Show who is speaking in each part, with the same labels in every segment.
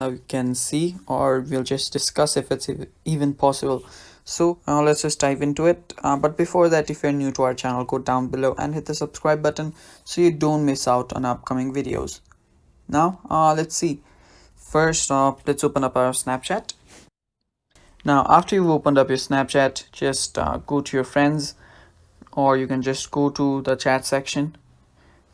Speaker 1: you can see, or we'll just discuss if it's even possible. So let's just dive into it. But before that, if you're new to our channel, go down below and hit the subscribe button so you don't miss out on upcoming videos. Now let's see. First, let's open up our Snapchat. Now after you've opened up your Snapchat, just go to your friends, or you can just go to the chat section,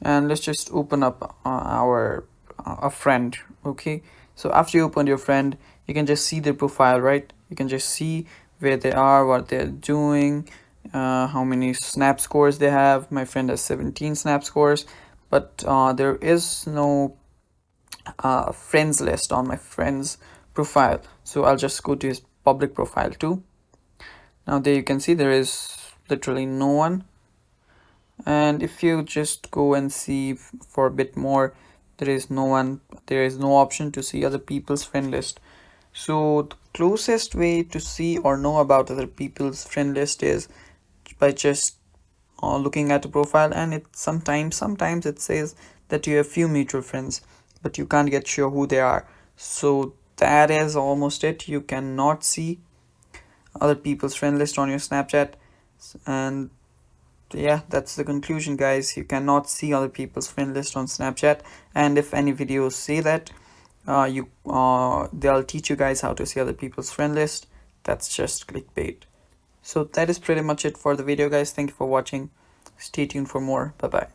Speaker 1: and let's just open up our a friend. Okay, so after you open your friend, you can just see their profile, right? You can just see where they are, what they're doing, how many snap scores they have. My friend has 17 snap scores, but there is no friends list on my friend's profile, so I'll just go to his public profile too. Now there you can see there is literally no one, and if you just go and see for a bit more, there is no one, there is no option to see other people's friend list. So the closest way to see or know about other people's friend list is by just looking at a profile, and it sometimes it says that you have few mutual friends, but you can't get sure who they are. So that is almost it. You cannot see other people's friend list on your Snapchat. And yeah, that's the conclusion, guys. You cannot see other people's friend list on Snapchat. And if any videos say that, they'll teach you guys how to see other people's friend list. That's just clickbait. So that is pretty much it for the video, guys. Thank you for watching. Stay tuned for more. Bye bye.